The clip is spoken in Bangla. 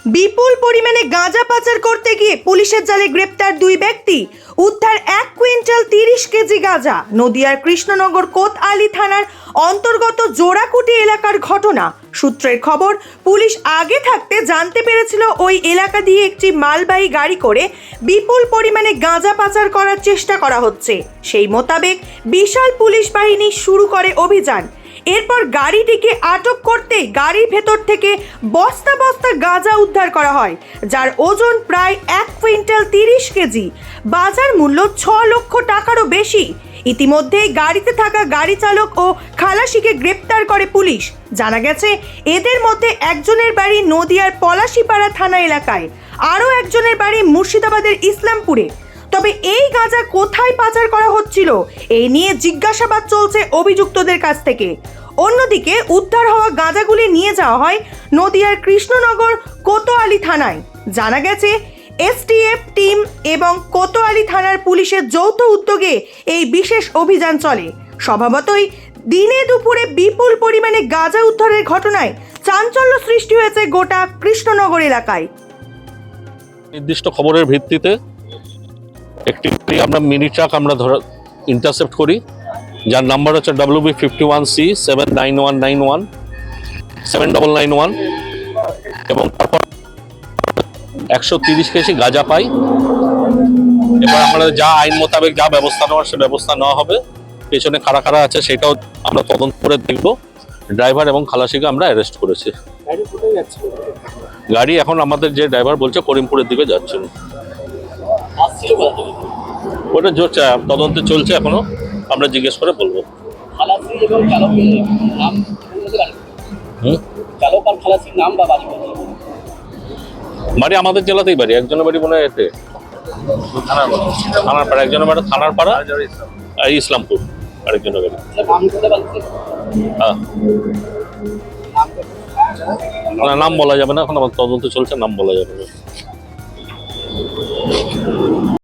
বিপুল পরিমাণে গাঁজা পাচার করতে গিয়ে পুলিশের জালে গ্রেপ্তার দুই ব্যক্তি। উদ্ধার 1 কুইন্টাল 30 কেজি গাঁজা। নদিয়ার কৃষ্ণনগর কোতআলী থানার অন্তর্গত জোড়াকুটি এলাকার ঘটনা। সূত্রের খবর, পুলিশ আগে থাকতে জানতে পেরেছিল ওই এলাকা দিয়ে একটি মালবাহী গাড়ি করে বিপুল পরিমাণে গাঁজা পাচার করার চেষ্টা করা হচ্ছে। সেই মোতাবেক বিশাল পুলিশ বাহিনী শুরু করে অভিযান। এরপর গাড়িটিকে আটক করতেই গাড়ির ভেতর থেকে বস্তা বস্তা গাঁজা উদ্ধার করা হয়, যার ওজন প্রায় 1 কুইন্টাল 30 কেজি। বাজার মূল্য 6 লক্ষ টাকারও বেশি। ইতিমধ্যেই গাড়িতে থাকা গাড়ি চালক ও খালাসিকে গ্রেপ্তার করে পুলিশ। জানা গেছে, এদের মধ্যে একজনের বাড়ি নদিয়ার পলাশীপাড়া থানা এলাকায়, আরও একজনের বাড়ি মুর্শিদাবাদের ইসলামপুরে। তবে এই গাঁজা কোথায় পাচার করা হচ্ছিল, এই নিয়ে জিজ্ঞাসাবাদ চলছে অভিযুক্তদের কাছ থেকে। অন্যদিকে উদ্ধার হওয়া গাঁজাগুলি নিয়ে যাওয়া হয় নদিয়ার কৃষ্ণনগর কোতআলী থানায়। জানা গেছে, এসটিএফ টিম এবং কোতআলী থানার পুলিশের যৌথ উদ্যোগে এই বিশেষ অভিযান চলে। স্বভাবতই দিনে দুপুরে বিপুল পরিমাণে গাঁজা উদ্ধারের ঘটনায় চাঞ্চল্য সৃষ্টি হয়েছে গোটা কৃষ্ণনগর এলাকায়। নির্দিষ্ট খবরের ভিত্তিতে একটি আমরা মিনি ট্রাক আমরা ইন্টারসেপ্ট করি, যার নাম্বার হচ্ছে WB51C 79191 7991, এবং তারপর 130 কেজি গাঁজা পাই। এবার আমরা যা আইন মোতাবেক যা ব্যবস্থা নেওয়ার সে ব্যবস্থা নেওয়া হবে। পেছনে কারা কারা আছে সেটাও আমরা তদন্ত করে দেখব। ড্রাইভার এবং খালাসিকে আমরা অ্যারেস্ট করেছি। গাড়ি এখন আমাদের যে ড্রাইভার বলছে করিমপুরের দিকে যাচ্ছেন। ওটা তদন্ত চলছে, এখনো আমরা জিজ্ঞেস করে বলবো। বাড়ি আমাদের জেলাতেই বাড়ি, একজনের বাড়ি মনে হয় এতে থানার পাড়া, একজনের বাড়ি থানার পাড়া আর ইসলামপুর, আরেকজনের বাড়ি। হ্যাঁ, নাম বলা যাবে না, এখন আমার তদন্ত চলছে, নাম বলা যাবে না।